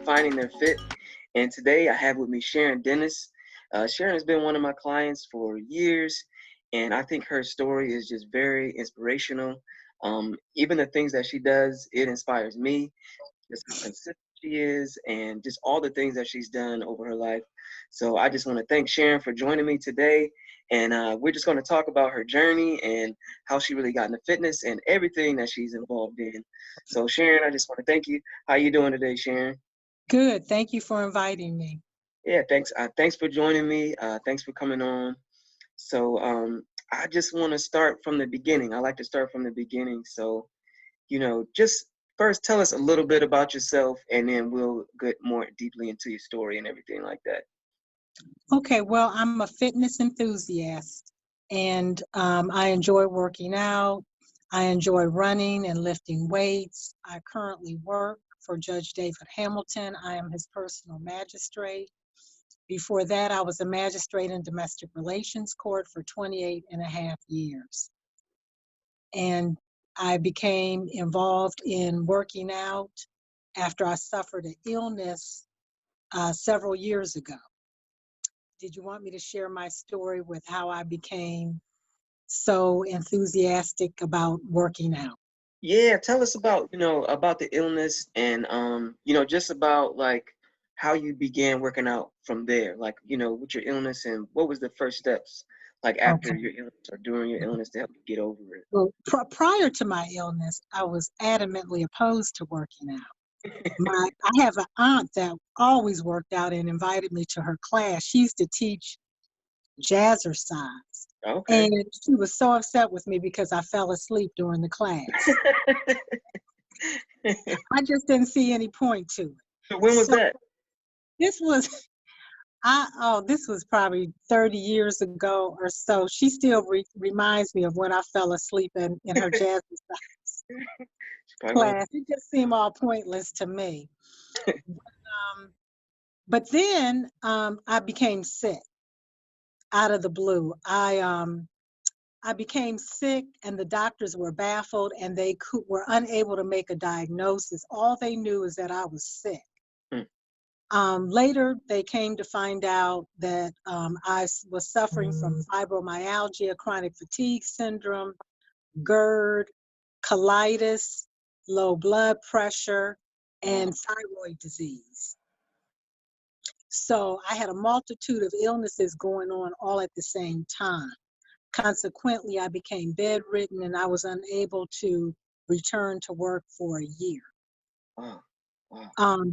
finding their fit. And today I have with me Sharon Dennis. Sharon has been one of my clients for years, and I think her story is just very inspirational. Even the things that she does, it inspires me, just how consistent she is, and just all the things that she's done over her life. So I just want to thank Sharon for joining me today. And we're just going to talk about her journey and how she really got into fitness and everything that she's involved in. So Sharon, I just want to thank you. How you doing today, Sharon? Good. Thank you for inviting me. Yeah, thanks. Thanks for joining me. Thanks for coming on. So I just want to start from the beginning. I like to start from the beginning. So, just first tell us a little bit about yourself, and then we'll get more deeply into your story and everything like that. Okay, well, I'm a fitness enthusiast, and I enjoy working out. I enjoy running and lifting weights. I currently work for Judge David Hamilton. I am his personal magistrate. Before that, I was a magistrate in domestic relations court for 28 and a half years. And I became involved in working out after I suffered an illness several years ago. Did you want me to share my story with how I became so enthusiastic about working out? Yeah, tell us about, about the illness and, just about like how you began working out from there, like, with your illness and what was the first steps like after Okay. your illness or during your illness to help you get over it? Well, prior to my illness, I was adamantly opposed to working out. I have an aunt that always worked out and invited me to her class. She used to teach jazzercise. Okay. And she was so upset with me because I fell asleep during the class. I just didn't see any point to it. So when was So that? this was this was probably 30 years ago or so. She still reminds me of when I fell asleep in her jazzercise class. It just seemed all pointless to me. But then I became sick out of the blue. I became sick, and the doctors were baffled, and they were unable to make a diagnosis. All they knew is that I was sick. Later, they came to find out that I was suffering from fibromyalgia, chronic fatigue syndrome, GERD, colitis, low blood pressure, and thyroid disease. So I had a multitude of illnesses going on all at the same time. Consequently, I became bedridden and I was unable to return to work for a year. Wow. Wow.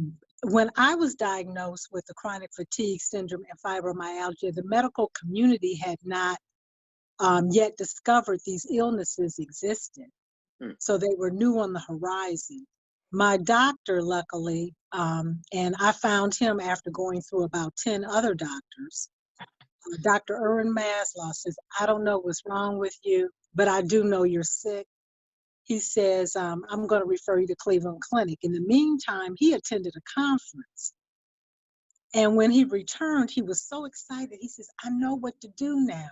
When I was diagnosed with the chronic fatigue syndrome and fibromyalgia, the medical community had not yet discovered these illnesses existed. So they were new on the horizon. My doctor, luckily, and I found him after going through about 10 other doctors, Dr. Erwin Maslow says, I don't know what's wrong with you, but I do know you're sick. He says, I'm going to refer you to Cleveland Clinic. In the meantime, he attended a conference. And when he returned, he was so excited. He says, I know what to do now.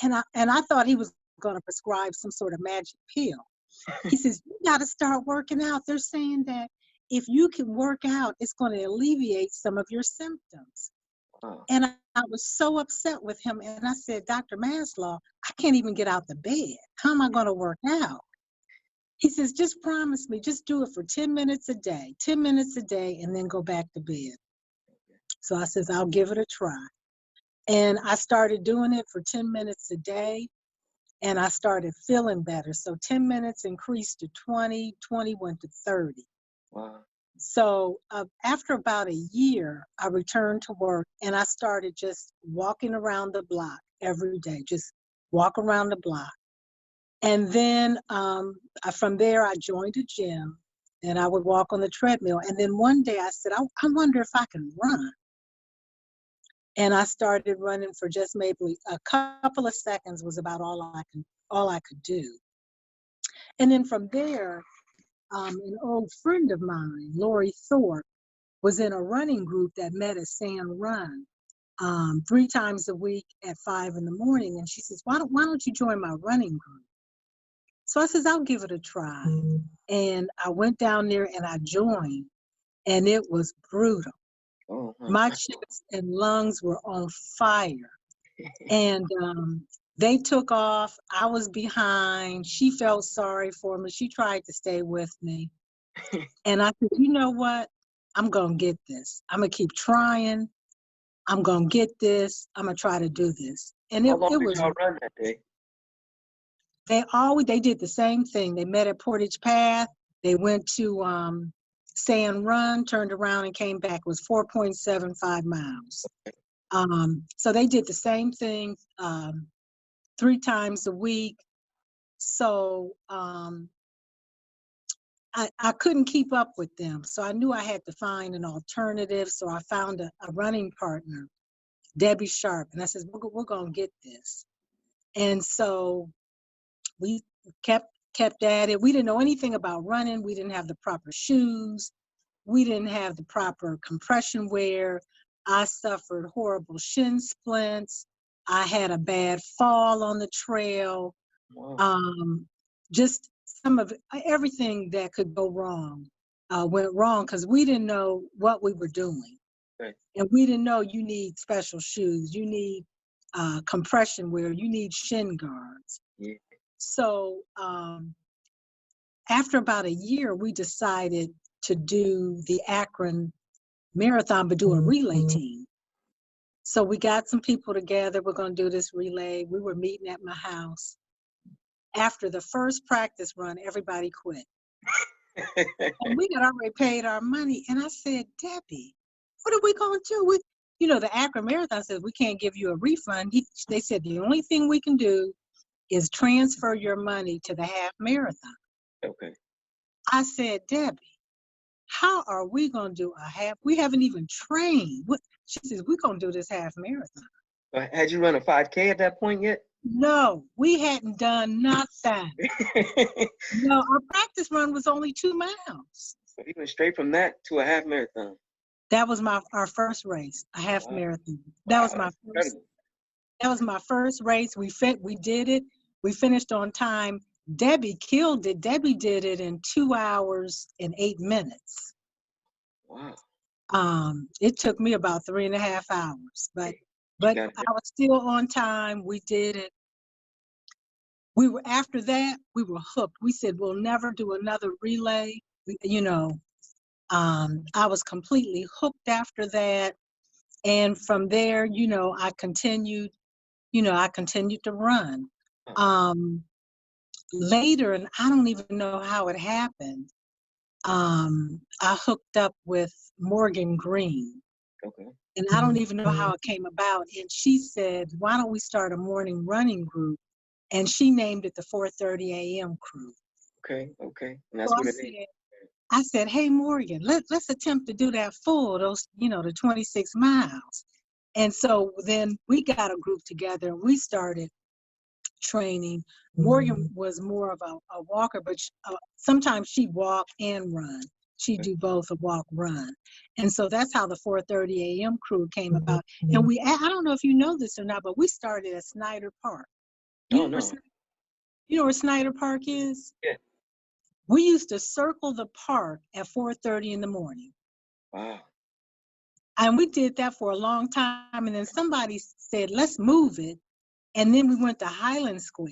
And I thought he was going to prescribe some sort of magic pill. He says, you got to start working out. They're saying that if you can work out, it's going to alleviate some of your symptoms. And I was so upset with him. And I said, Dr. Maslow, I can't even get out the bed. How am I going to work out? He says, just promise me, just do it for 10 minutes a day, 10 minutes a day, and then go back to bed. So I says, I'll give it a try. And I started doing it for 10 minutes a day, and I started feeling better. So 10 minutes increased to 20, 20 went to 30. Wow. So after about a year, I returned to work, and I started just walking around the block every day, just walk around the block. And then from there, I joined a gym, and I would walk on the treadmill. And then one day I said, I wonder if I can run. And I started running for just maybe a couple of seconds was about all I could do. And then from there, an old friend of mine, Lori Thorpe, was in a running group that met at San Run 3 times a week at 5 in the morning. And she says, why don't you join my running group? So I says, I'll give it a try. And I went down there and I joined. and it was brutal. Oh my. My chest and lungs were on fire. And they took off. I was behind. She felt sorry for me. She tried to stay with me. And I said, you know what? I'm going to get this. I'm going to keep trying. I'm going to get this. I'm going to try to do this. And How long it did was, y'all run that day? they did the same thing. They met at Portage Path. They went to Sand Run, turned around and came back. It was 4.75 miles. So they did the same thing 3 times a week. So I couldn't keep up with them. So I knew I had to find an alternative. So I found a running partner, Debbie Sharp. And I said, we're going to get this. And so we kept at it. We didn't know anything about running. We didn't have the proper shoes. We didn't have the proper compression wear. I suffered horrible shin splints. I had a bad fall on the trail. Wow. Just some of everything that could go wrong went wrong because we didn't know what we were doing. Okay. And we didn't know you need special shoes, you need compression wear, you need shin guards. Yeah. So after about a year, we decided to do the Akron Marathon, but do a relay team. So we got some people together. We're going to do this relay. We were meeting at my house. After the first practice run, everybody quit. And we had already paid our money. And I said, Debbie, what are we going to do? The Akron Marathon says we can't give you a refund. They said the only thing we can do is transfer your money to the half marathon. Okay. I said, Debbie, how are we going to do a half? We haven't even trained. She says, we're going to do this half marathon. Had you run a 5K at that point yet? No, we hadn't done nothing. No, our practice run was only 2 miles. So you went straight from that to a half marathon. That was our first race, a half marathon. That was my first. Incredible. That was my first race. We did it. We finished on time. Debbie killed it. Debbie did it in 2 hours and 8 minutes. Wow. It took me about 3.5 hours, but I was still on time. We did it. After that, we were hooked. We said, we'll never do another relay. I was completely hooked after that. And from there, I continued to run. Later, and I don't even know how it happened, I hooked up with Morgan Green. Okay. And I don't even know how it came about. And she said, why don't we start a morning running group? And she named it the 4:30 a.m. crew. Okay. And that's what it is. I said, hey, Morgan, let's attempt to do that the 26 miles. And so then we got a group together and we started training. Morgan was more of a walker, but sometimes she walk and run. She'd do both, a walk, run. And so that's how the 4:30 a.m. crew came about. And I don't know if you know this or not, but we started at Snyder Park. You know where Snyder Park is? Yeah. We used to circle the park at 4:30 in the morning. Wow. And we did that for a long time. And then somebody said, let's move it. And then we went to Highland Square.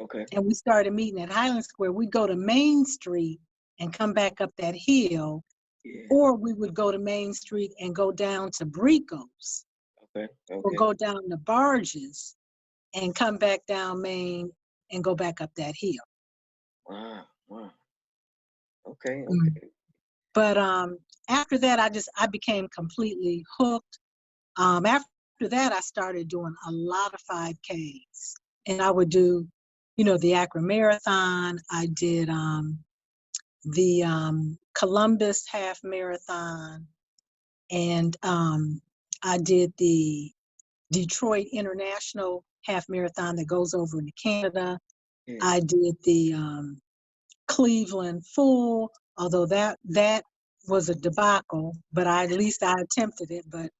Okay. And we started meeting at Highland Square. We'd go to Main Street and come back up that hill. Yeah. Or we would go to Main Street and go down to Brico's. Okay. Or go down to Barges and come back down Main and go back up that hill. Wow. Okay. But after that, I became completely hooked. After that, I started doing a lot of 5Ks. And I would do, the Akron Marathon. I did the Columbus Half Marathon. And I did the Detroit International Half Marathon that goes over into Canada. Yeah. I did the Cleveland Full, although that was a debacle, but at least I attempted it. But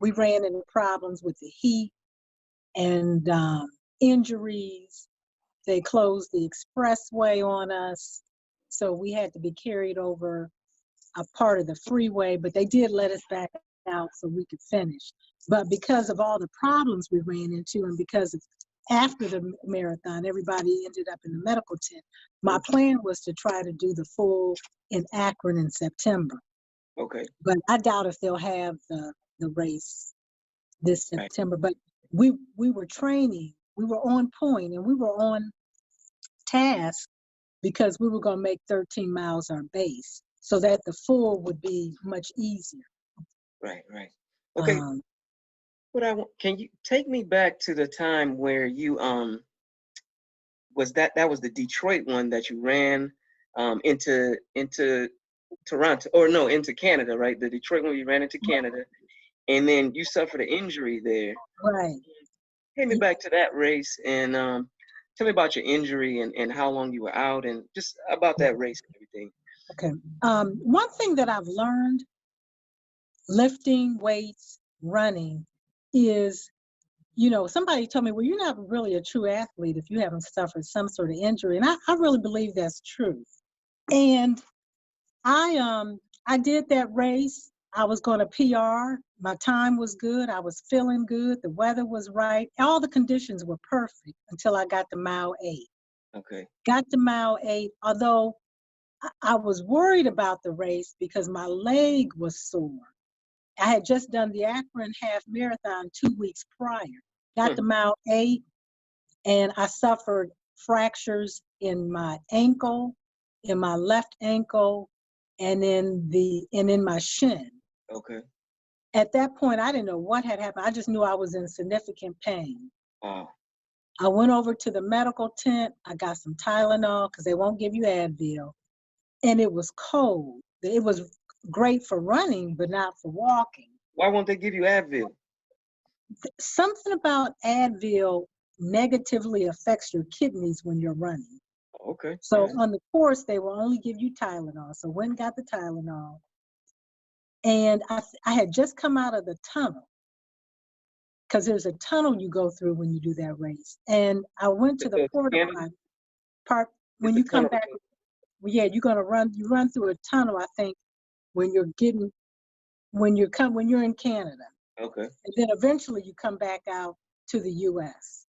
we ran into problems with the heat and injuries. They closed the expressway on us, so we had to be carried over a part of the freeway, but they did let us back out so we could finish. But because of all the problems we ran into, and because of after the marathon, everybody ended up in the medical tent. My plan was to try to do the full in Akron in September. Okay. But I doubt if they'll have the race this Right. September. But we were training, we were on point, and we were on task because we were going to make 13 miles our base so that the full would be much easier. Right. Right. Okay. Can you take me back to the time where you that was the Detroit one that you ran into Toronto, or no, into Canada, right? The Detroit one you ran into Canada, and then you suffered an injury there. Right. Take me back to that race and tell me about your injury and how long you were out and just about that race and everything. Okay. One thing that I've learned lifting weights, running is, somebody told me, well, you're not really a true athlete if you haven't suffered some sort of injury. And I really believe that's true. And I did that race. I was going to PR. My time was good. I was feeling good. The weather was right. All the conditions were perfect until I got to mile 8. Okay. Got to mile 8, although I was worried about the race because my leg was sore. I had just done the Akron half marathon 2 weeks prior. Got to mile 8, and I suffered fractures in my ankle, in my left ankle, and in my shin. Okay. At that point, I didn't know what had happened. I just knew I was in significant pain. Wow. I went over to the medical tent. I got some Tylenol because they won't give you Advil. And it was cold. It was great for running, but not for walking. Why won't they give you Advil? Something about Advil negatively affects your kidneys when you're running. Okay. So on the course, they will only give you Tylenol. So went and got the Tylenol. And I had just come out of the tunnel, because there's a tunnel you go through when you do that race. And I went to the porta part when you come back. Yeah, you're gonna you run through a tunnel, I think, when you're in Canada. Okay. And then eventually you come back out to the US.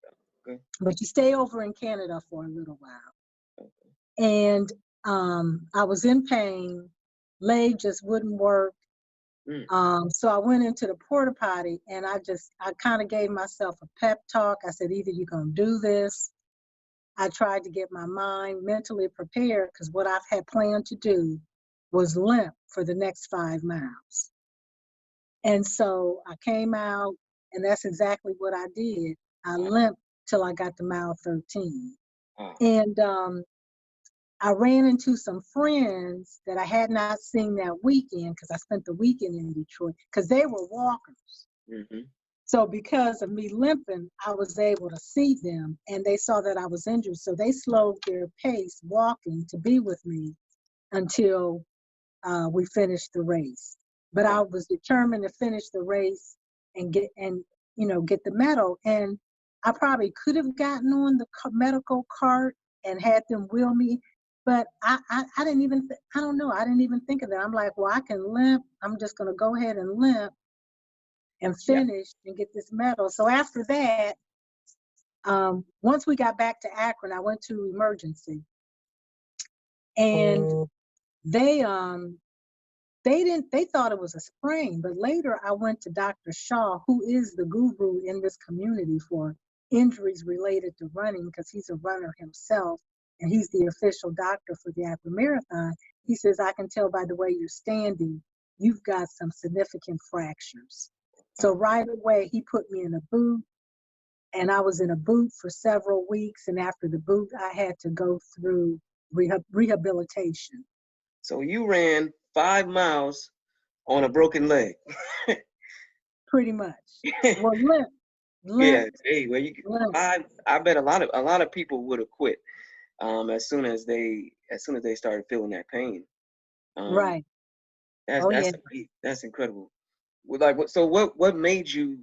Okay. But you stay over in Canada for a little while. Okay. And I was in pain, leg just wouldn't work. So I went into the porta potty and I kind of gave myself a pep talk. I said, either you're going to do this. I tried to get my mind mentally prepared because what I've had planned to do was limp for the next 5 miles. And so I came out, and that's exactly what I did. I limped till I got to mile 13. And I ran into some friends that I had not seen that weekend because I spent the weekend in Detroit because they were walkers. So because of me limping, I was able to see them, and they saw that I was injured. So they slowed their pace walking to be with me until we finished the race. But I was determined to finish the race and get the medal. And I probably could have gotten on the medical cart and had them wheel me. But I didn't even, I don't know, I didn't even think of that. I'm like, well, I can limp. I'm just going to go ahead and limp and finish and get this medal. So after that, once we got back to Akron, I went to emergency. And they thought it was a sprain, but later I went to Dr. Shaw, who is the guru in this community for injuries related to running, because he's a runner himself. And he's the official doctor for the Akron Marathon. He says, I can tell by the way you're standing, you've got some significant fractures. So right away, he put me in a boot, and I was in a boot for several weeks. And after the boot, I had to go through rehabilitation. So you ran 5 miles on a broken leg. Pretty much. Well, limp. Yeah. Hey, I bet a lot of people would have quit as soon as they started feeling that pain. Right. That's incredible. So what made you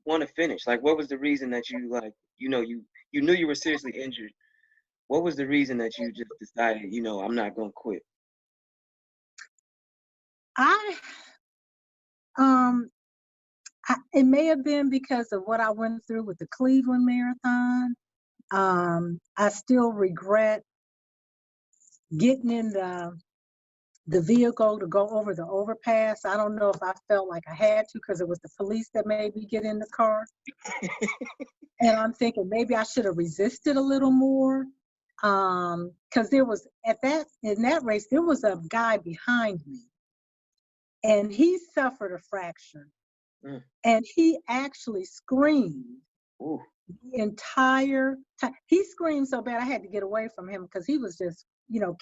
want to finish? Like, what was the reason that you you knew you were seriously injured? What was the reason that you just decided, I'm not going to quit? I um it may have been because of what I went through with the Cleveland Marathon. I still regret getting in the vehicle to go over the overpass. I don't know if I felt like I had to because it was the police that made me get in the car. And I'm thinking maybe I should have resisted a little more. Because there was in that race, there was a guy behind me and he suffered a fracture. Mm. And he actually screamed. Ooh. The entire time. He screamed so bad I had to get away from him because he was just,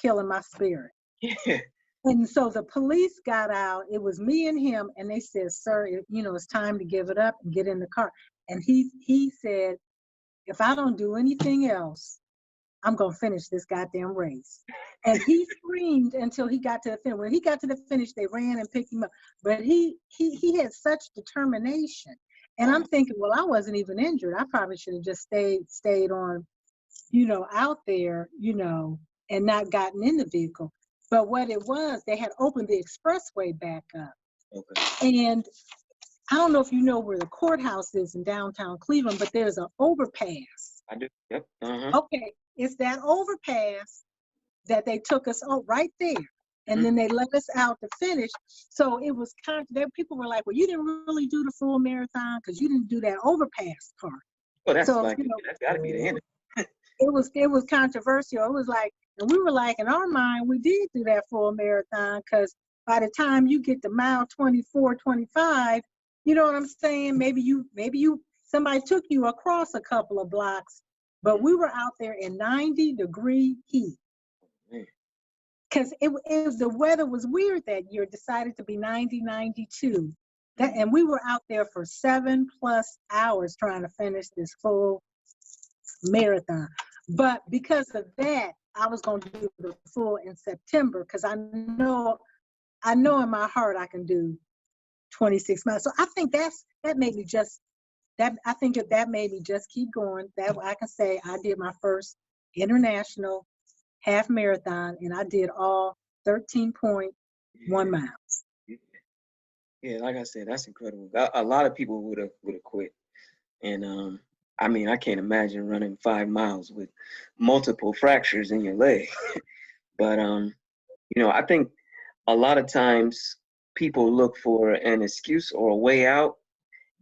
killing my spirit. Yeah. And so the police got out. It was me and him, and they said, "Sir, it's time to give it up and get in the car." And he said, "If I don't do anything else, I'm gonna finish this goddamn race." And he screamed until he got to the finish. When he got to the finish, they ran and picked him up. But he had such determination. And I'm thinking, well, I wasn't even injured. I probably should have just stayed on, out there, and not gotten in the vehicle. But what it was, they had opened the expressway back up. Okay. And I don't know if you know where the courthouse is in downtown Cleveland, but there's an overpass. I do. Yep. Uh-huh. Okay. It's that overpass that they took us right there. And then they let us out to finish. So it was people were like, well, you didn't really do the full marathon because you didn't do that overpass part. Well, that's that's gotta be the end. It was controversial. It was like, and we were like, in our mind, we did do that full marathon because by the time you get to mile 24, 25, you know what I'm saying? Maybe somebody took you across a couple of blocks, but we were out there in 90-degree heat. Because the weather was weird that year. It decided to be 90, 92. And we were out there for 7+ hours trying to finish this full marathon. But because of that, I was going to do the full in September because I know in my heart I can do 26 miles. So I think that made me just keep going. That I can say I did my first international half marathon and I did all 13.1 miles. Yeah, like I said, that's incredible. A lot of people would have quit. And I can't imagine running 5 miles with multiple fractures in your leg. But I think a lot of times people look for an excuse or a way out.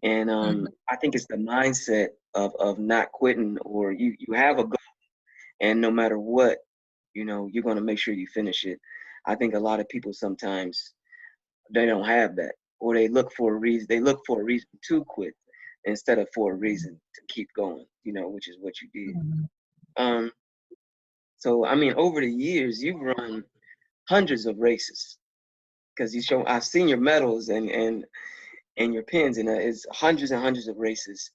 And I think it's the mindset of not quitting, or you have a goal, and no matter what, you're going to make sure you finish it. I think a lot of people sometimes they don't have that, or they look for a reason. They look for a reason to quit instead of for a reason to keep going. Which is what you did. So over the years, you've run hundreds of races because I've seen your medals and your pins, and it's hundreds and hundreds of races.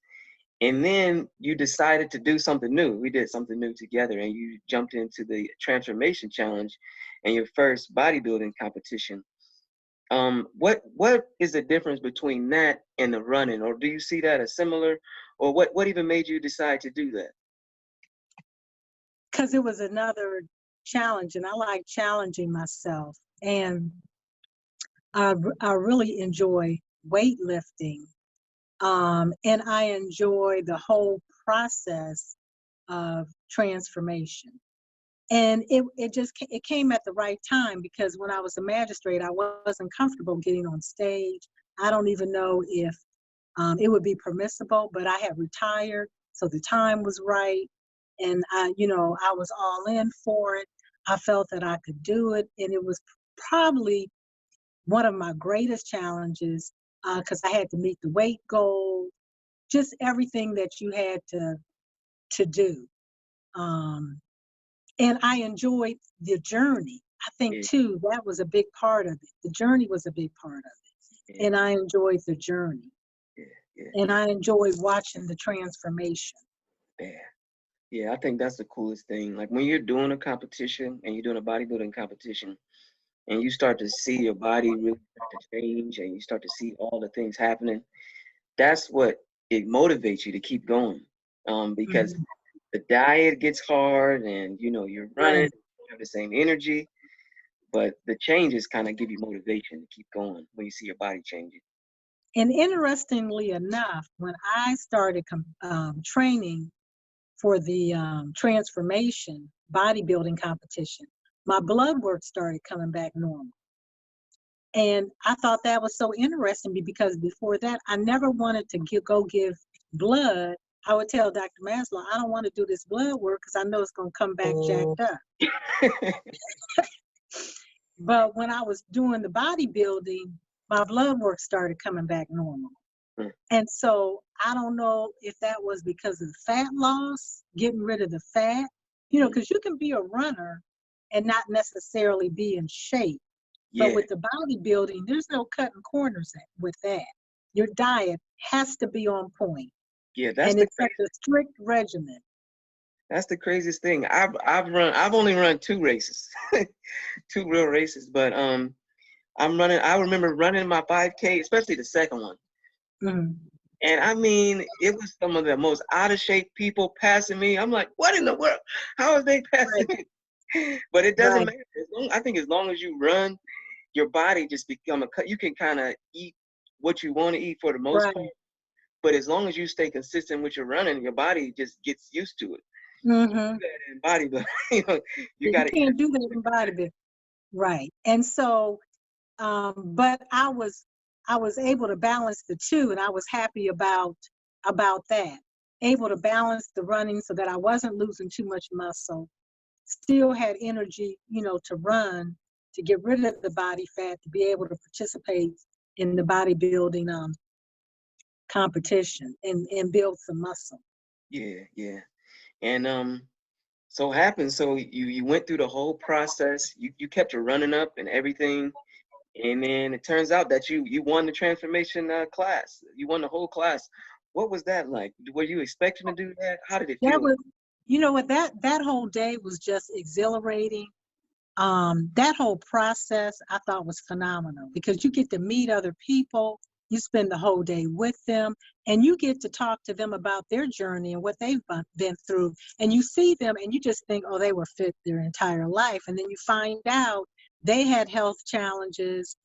And then you decided to do something new. We did something new together, and you jumped into the Transformation Challenge and your first bodybuilding competition. What is the difference between that and the running, or do you see that as similar, or what even made you decide to do that? Because it was another challenge, and I like challenging myself, and I really enjoy weightlifting, and I enjoy the whole process of transformation. And it came at the right time because when I was a magistrate, I wasn't comfortable getting on stage. I don't even know if it would be permissible, but I had retired, so the time was right. And I was all in for it. I felt that I could do it. And it was probably one of my greatest challenges because I had to meet the weight goal, just everything that you had to do. And I enjoyed the journey. I think too, that was a big part of it. The journey was a big part of it. And I enjoyed the journey. And I enjoyed watching the transformation. Yeah, I think that's the coolest thing. Like when you're doing a competition and you're doing a bodybuilding competition and you start to see your body really start to change and you start to see all the things happening, that's what it motivates you to keep going. Because the diet gets hard and you're running, you have the same energy. but the changes kind of give you motivation to keep going when you see your body changing. And interestingly enough, when I started training for the transformation bodybuilding competition, my blood work started coming back normal. And I thought that was so interesting because before that, I never wanted to go give blood. I would tell Dr. Maslow, I don't want to do this blood work because I know it's going to come back jacked up. But when I was doing the bodybuilding, my blood work started coming back normal. And so I don't know if that was because of the fat loss, getting rid of the fat, because you can be a runner and not necessarily be in shape. Yeah. But with the bodybuilding, there's no cutting corners with that. Your diet has to be on point. Yeah, and it's such a strict regimen. That's the craziest thing. I've only run 2 races, 2 real races, but I remember running my 5K, especially the second one. Mm-hmm. And I mean, it was some of the most out of shape people passing me. I'm like, what in the world? How are they passing me? But it doesn't matter. I think as long as you run, your body just become you can kind of eat what you want to eat for the most part. But as long as you stay consistent with your running, your body just gets used to it. Mm-hmm. In bodybuilding, you can't do that in bodybuilding, right? And so, but I was able to balance the two, and I was happy about that. Able to balance the running so that I wasn't losing too much muscle, still had energy, to run, to get rid of the body fat, to be able to participate in the bodybuilding competition and build some muscle. Yeah. And so you went through the whole process. You kept your running up and everything, and then it turns out that you won the transformation class. You won the whole class. What was that like? Were you expecting to do that? How did it feel? That whole day was just exhilarating. That whole process I thought was phenomenal because you get to meet other people, you spend the whole day with them, and you get to talk to them about their journey and what they've been through. And you see them and you just think, oh, they were fit their entire life. And then you find out they had health challenges,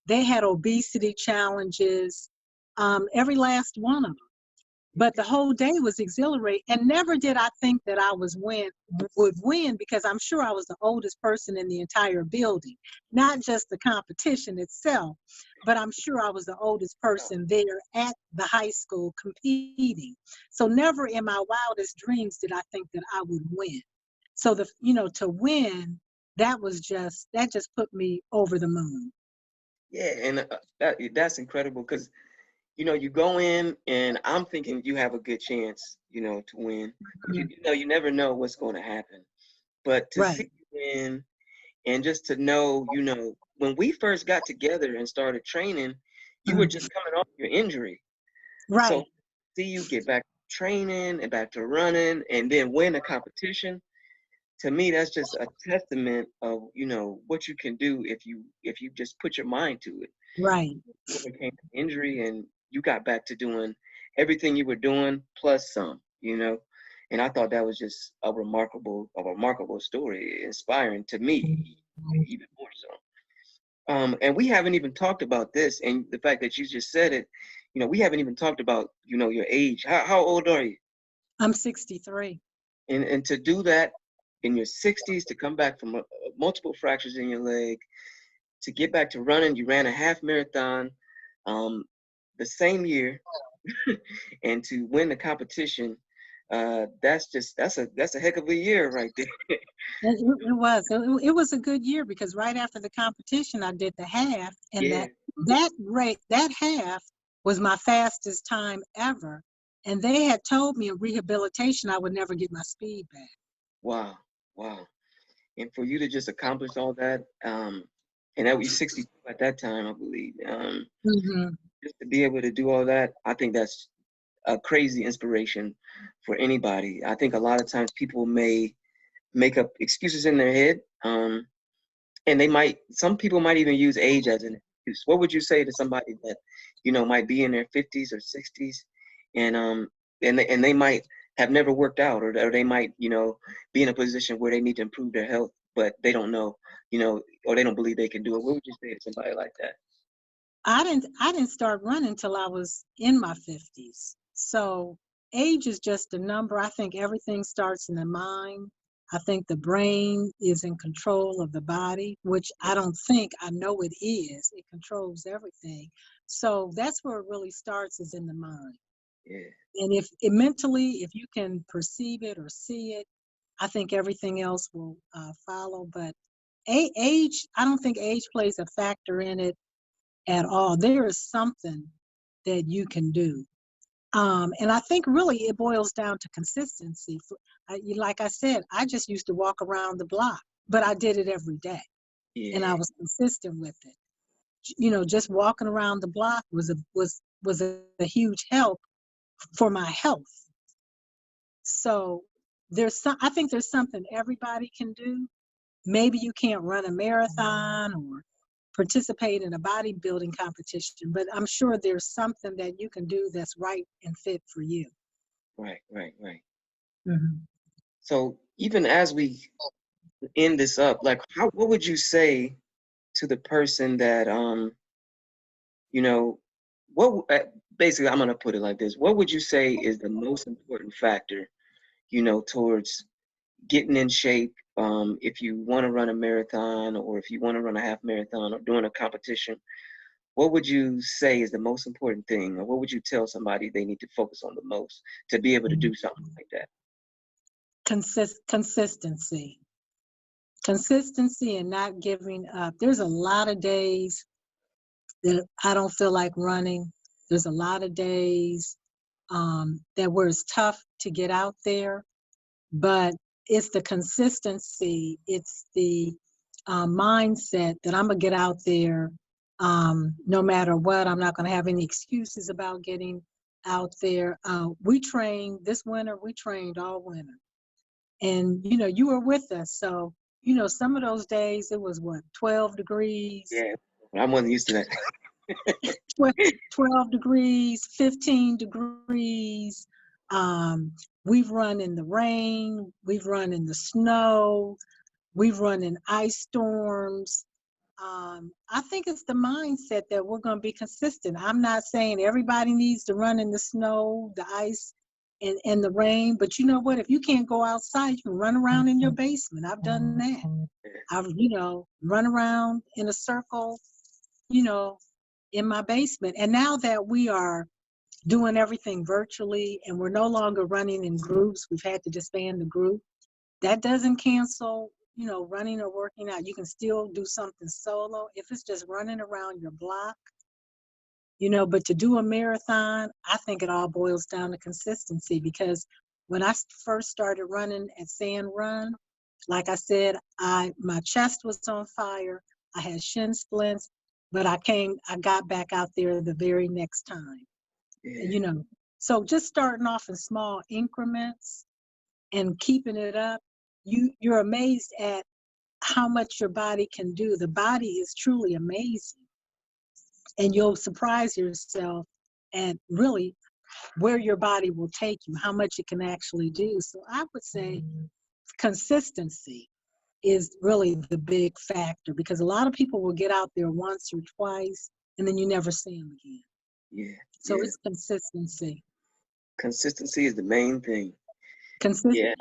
they had obesity challenges, every last one of them. But the whole day was exhilarating, and never did I think that I would win because I'm sure I was the oldest person in the entire building, not just the competition itself, but I'm sure I was the oldest person there at the high school competing. So never in my wildest dreams did I think that I would win. So to win, that just put me over the moon. Yeah, and that's incredible because you go in and I'm thinking you have a good chance, to win. Mm-hmm. You never know what's going to happen. But to see you win and just to know, when we first got together and started training, you were just coming off your injury. Right. So see you get back to training and back to running and then win a competition. To me, that's just a testament of, what you can do if you just put your mind to it. Right. You overcame the injury and you got back to doing everything you were doing plus some, and I thought that was just a remarkable story, inspiring to me, even more so. And we haven't even talked about this, and the fact that you just said it, we haven't even talked about, your age. How old are you? I'm 63. And to do that in your 60s, to come back from multiple fractures in your leg, to get back to running, you ran a half marathon the same year, and to win the competition, that's a heck of a year right there. It was a good year because right after the competition, I did the half, and that half was my fastest time ever. And they had told me in rehabilitation I would never get my speed back. Wow. And for you to just accomplish all that, and that was 62 at that time, I believe. Just to be able to do all that, I think that's a crazy inspiration for anybody. I think a lot of times people may make up excuses in their head, and some people might even use age as an excuse. What would you say to somebody that, might be in their 50s or 60s, and they might have never worked out, or they might, be in a position where they need to improve their health? but they don't know, or they don't believe they can do it. What would you say to somebody like that? I didn't start running till I was in my 50s. So age is just a number. I think everything starts in the mind. I think the brain is in control of the body, which I don't think, I know it is. It controls everything. So that's where it really starts, is in the mind. Yeah, And if it, mentally, if you can perceive it or see it, I think everything else will follow. But age, I don't think age plays a factor in it at all. There is something that you can do. And I think really it boils down to consistency. Like I said, I just used to walk around the block, but I did it every day and I yeah, was consistent with it. Just walking around the block was a huge help for my health. So I think there's something everybody can do. Maybe you can't run a marathon or participate in a bodybuilding competition, but I'm sure there's something that you can do that's right and fit for you. right, right, right. Hmm. So even as we end this up, like, what would you say to the person that, you know, what basically, I'm gonna put it like this: what would you say is the most important factor, towards getting in shape? If you want to run a marathon, or if you want to run a half marathon, or doing a competition, what would you say is the most important thing, or what would you tell somebody they need to focus on the most to be able to do something like that? Consistency. Consistency and not giving up. There's a lot of days that I don't feel like running. There's a lot of days that where it's tough to get out there, but it's the consistency, it's the mindset that I'm gonna get out there no matter what. I'm not gonna have any excuses about getting out there. We trained this winter, we trained all winter. And you were with us. So, some of those days it was what, 12 degrees, Yeah, I wasn't used to that. 12 degrees, 15 degrees. Um, we've run in the rain, we've run in the snow, we've run in ice storms. I think it's the mindset that we're going to be consistent. I'm not saying everybody needs to run in the snow, the ice, and the rain, but you know what? If you can't go outside, you can run around in your basement. I've done that. I've, run around in a circle, you know, in my basement. And now that we are doing everything virtually and we're no longer running in groups, we've had to disband the group. That doesn't cancel, running or working out. You can still do something solo if it's just running around your block, but to do a marathon, I think it all boils down to consistency, because when I first started running at Sand Run, like I said, my chest was on fire. I had shin splints, but I got back out there the very next time. Yeah, You know, so just starting off in small increments and keeping it up, you're amazed at how much your body can do. The body is truly amazing, and you'll surprise yourself at really where your body will take you, how much it can actually do. So I would say consistency is really the big factor, because a lot of people will get out there once or twice and then you never see them again. yeah, So yeah. it's consistency. Consistency is the main thing. Consistent Yeah,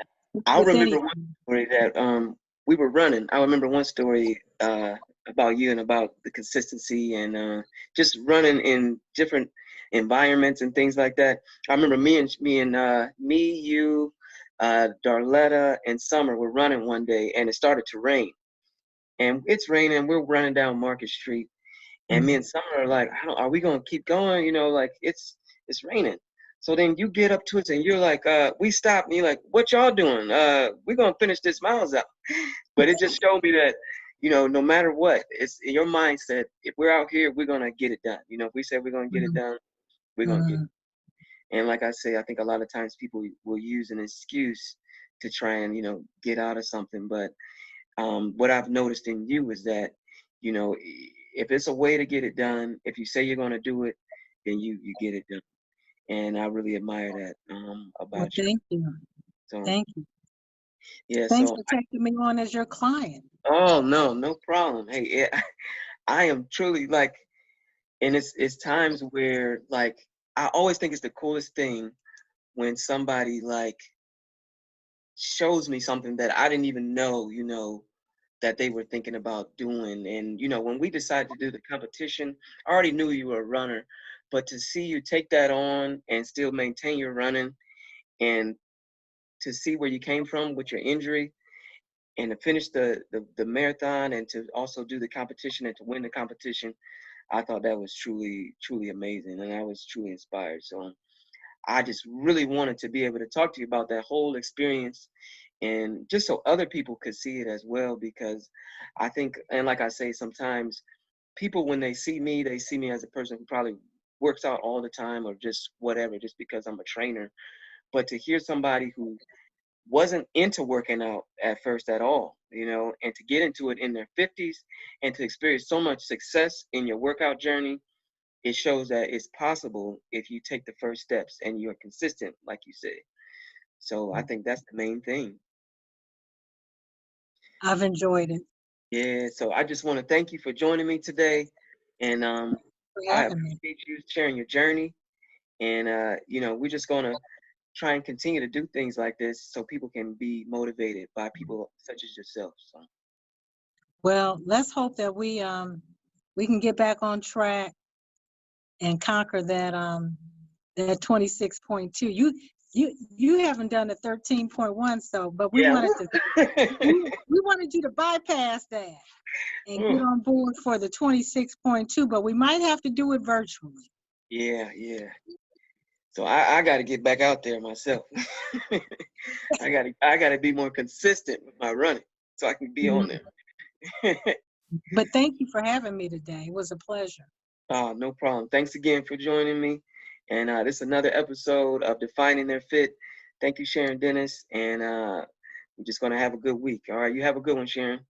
I with remember anything. one story that we were running. I remember one story about you and about the consistency and just running in different environments and things like that. I remember you, Darletta, and Summer were running one day, and it started to rain. And it's raining. We're running down Market Street, and me Mhm. and Summer are like, are we gonna keep going? Like it's raining. So then you get up to us and you're like, we stopped, and you're like, what y'all doing? We're gonna finish this miles out. But it just showed me that, no matter what, it's in your mindset. If we're out here, we're gonna get it done. If we say we're gonna get it Mhm. done, we're gonna get it. Mhm. And like I say, I think a lot of times people will use an excuse to try and, get out of something. But what I've noticed in you is that, if it's a way to get it done, if you say you're going to do it, then you get it done. And I really admire that Well, about you. thank you. So Thank you. Yeah. Thanks So, for taking me on as your client. oh no, no problem. Hey, yeah, I am truly like, and it's times where like I always think it's the coolest thing when somebody like shows me something that I didn't even know, that they were thinking about doing. And when we decided to do the competition, I already knew you were a runner, but to see you take that on and still maintain your running, and to see where you came from with your injury, and to finish the marathon, and to also do the competition and to win the competition, I thought that was truly, truly amazing, and I was truly inspired. So I just really wanted to be able to talk to you about that whole experience, and just so other people could see it as well, because I think, and like I say, sometimes people, when they see me as a person who probably works out all the time or just whatever, just because I'm a trainer. But to hear somebody who wasn't into working out at first at all, and to get into it in their 50s and to experience so much success in your workout journey, it shows that it's possible if you take the first steps and you're consistent, like you said. So I think that's the main thing. I've enjoyed it. Yeah. So I just want to thank you for joining me today, and For I having me. appreciate you sharing your journey. And we're just gonna try and continue to do things like this so people can be motivated by people such as yourself. So Well, let's hope that we can get back on track and conquer that 26.2. You haven't done the 13.1, so but yeah. we wanted you to bypass that and get on board for the 26.2, but we might have to do it virtually. Yeah, yeah. So I got to get back out there myself. I gotta be more consistent with my running so I can be on Mhm. there. But thank you for having me today. It was a pleasure. No problem. Thanks again for joining me. And this is another episode of Defining Their Fit. Thank you, Sharon Dennis. And we're just gonna have a good week. All right, you have a good one, Sharon.